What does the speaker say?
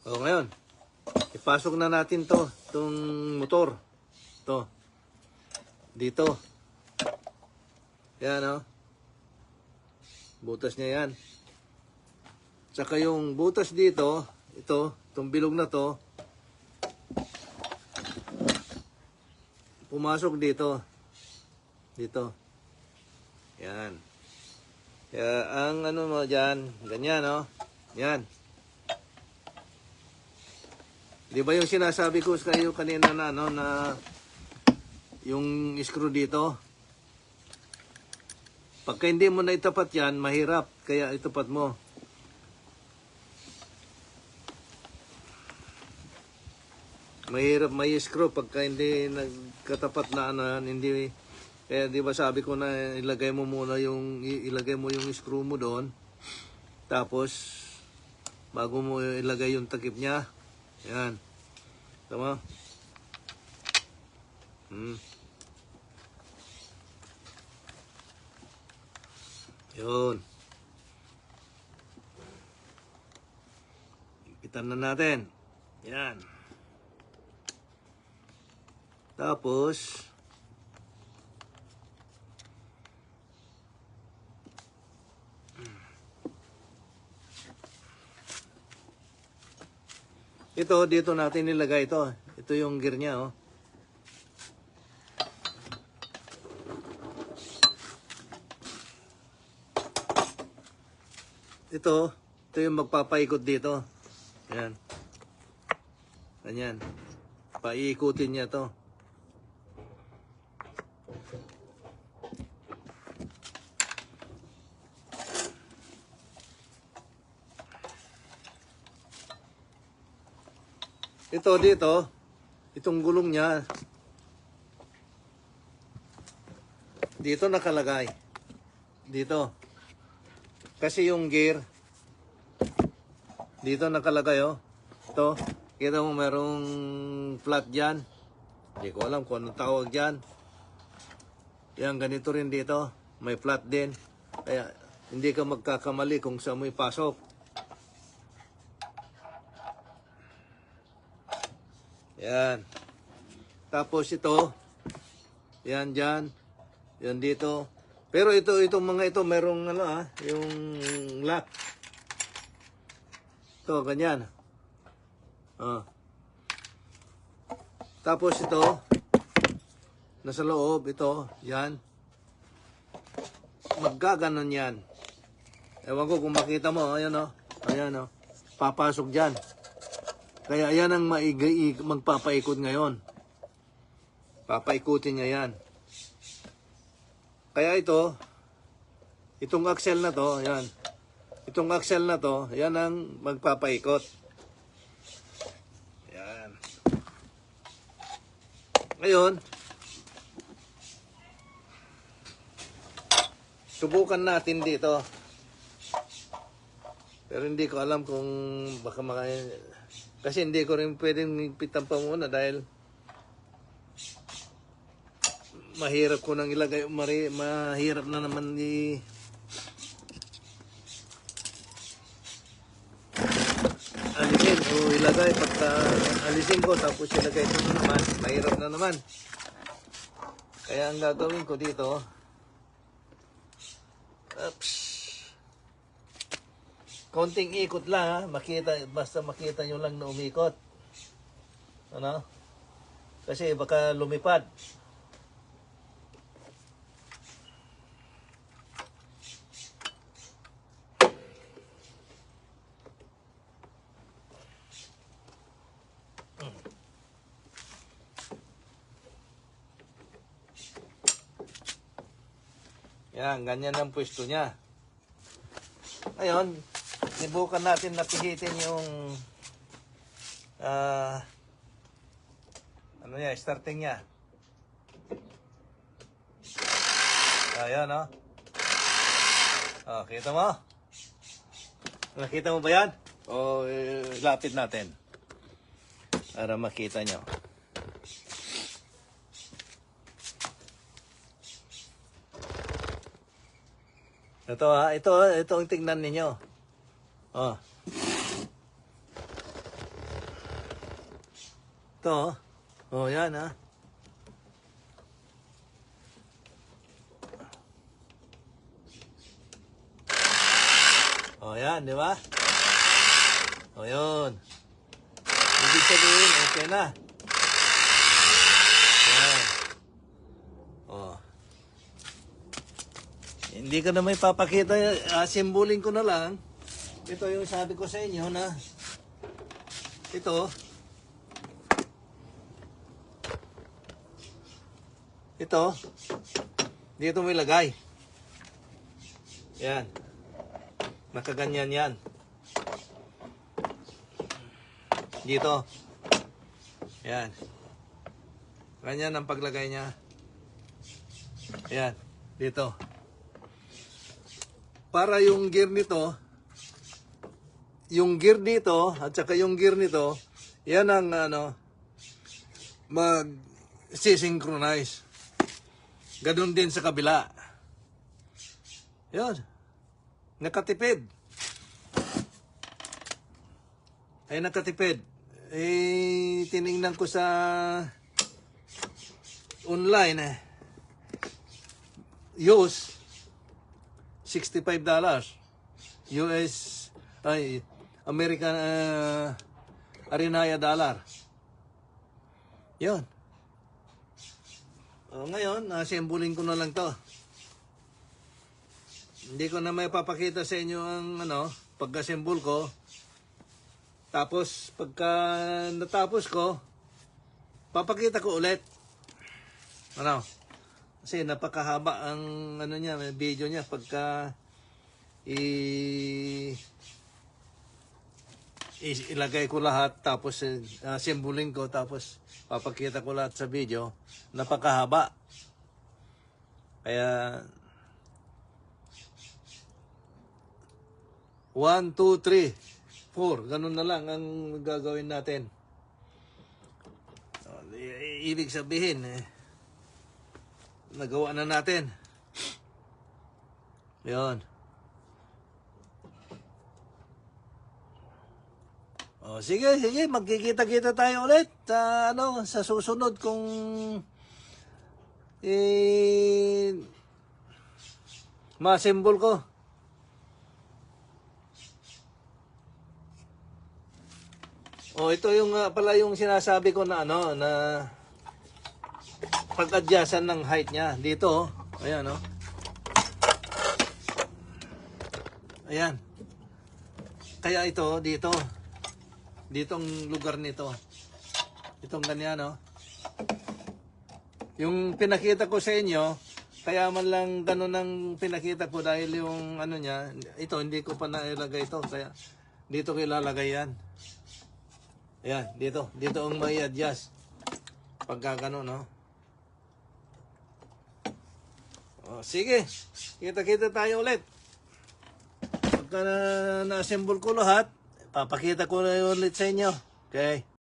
O ngayon, ipasok na natin to, itong motor. To. Dito. Yan, o. Butas niya yan. Tsaka yung butas dito, itong bilog na to, pumasok dito. Dito. Yan. Kaya ang ano mo dyan, ganyan, no? Yan. Di ba yung sinasabi ko sa kayo kanina na, ano, na yung screw dito? Pagka hindi mo na itapat yan, mahirap. Kaya itapat mo. Mahirap may screw pagka hindi nagkatapat na ano, hindi. Kaya di ba sabi ko na ilagay mo muna yung screw mo doon. Tapos bago mo ilagay yung takip niya. Yan. Tama? Yun. Ipitan na natin. Yan. Tapos, ito, dito natin nilagay ito. Ito yung gear niya, oh. Ito yung magpapaikot dito. Ayan. Ganyan. Paiikutin niya to. Ito dito, itong gulong niya, dito nakalagay. Dito. Kasi yung gear, dito nakalagay, oh. Ito, kita mo merong flat dyan. Hindi ko alam kung anong tawag dyan. Yan, ganito rin dito. May flat din. Kaya, hindi ka magkakamali kung saan mo ipasok. Yan. Tapos ito, yan dyan, yan dito. Pero itong mga ito, merong ano yung lock. Ito, ganyan. Tapos ito, nasa loob, ito, yan. Magkaganon yan. Ewan ko kung makita mo, ayan o. Ayan o. Papasok dyan. Kaya yan ang magpapaikot ngayon. Papaikutin niya yan. Kaya itong axle na to, yan. Itong axle na to, yan ang magpapaikot. Yan. Ngayon, subukan natin dito. Pero hindi ko alam kung baka kasi hindi ko rin pwedeng higpitan pa muna dahil mahirap ko nang ilagay, mahirap na naman alisin o ilagay. Pagka alisin ko tapos ilagay ko na naman, mahirap na naman. Kaya ang gagawin ko dito, konting ikot lang, basta makita nyo lang na umikot. Ano? Kasi baka lumipad. Yan, ganyan ang pwesto niya. Ngayon, sibukan natin na pihitin yung ano niya, starting niya. Ayan, no? Kita mo? Nakita mo ba yan? O lapit natin para makita nyo. Ito ang tingnan ninyo. Ito, oh. Oh, yan, ha. Oh, yan, di ba? Oh, yun. Ibig sabihin, okay na. Yan. Oh. Hindi ko na may papakita, simbolin ko na lang. Ito yung sabi ko sa inyo na ito dito mo ilagay. Yan. Nakaganyan yan. Dito. Yan. Ganyan ang paglagay niya. Yan. Dito. Para yung gear nito, yung gear dito at saka yung gear nito, yan ang mag-synchronize. Ganun din sa kabila. Yun. Nakatipid. Ay nakatipid. Tiningnan ko sa online use $65 US ay American Arinaya dollar. Yun. Ngayon, simbolin ko na lang to. Hindi ko na may papakita sa inyo ang pagka-symbol ko. Tapos, pagka natapos ko, papakita ko ulit. Kasi napakahaba ang niya, video niya pagka ilagay ko lahat tapos simbolin ko tapos papakita ko lahat sa video. Napakahaba. Kaya 1, 2, 3, 4. Ganun na lang ang gagawin natin. Ibig sabihin, nagawa na natin. Yun. Sige, magkikita-kita tayo ulit sa sa susunod kung ma-symbol ko. Ito yung pala yung sinasabi ko na na pag-adjustan ng height niya dito. Ayan, Ayan. Kaya ito dito. Ditong lugar nito. Itong ganyan, Yung pinakita ko sa inyo, kaya man lang ganun ang pinakita ko dahil yung niya, ito hindi ko pa nailagay ito, kaya dito ko ilalagay yan. Ayan, dito ang may adjust. Pagka ganun, sige, kita-kita tayo ulit. Pagka na-assemble ko lahat, papakita ko na ulit sa inyo. Okay.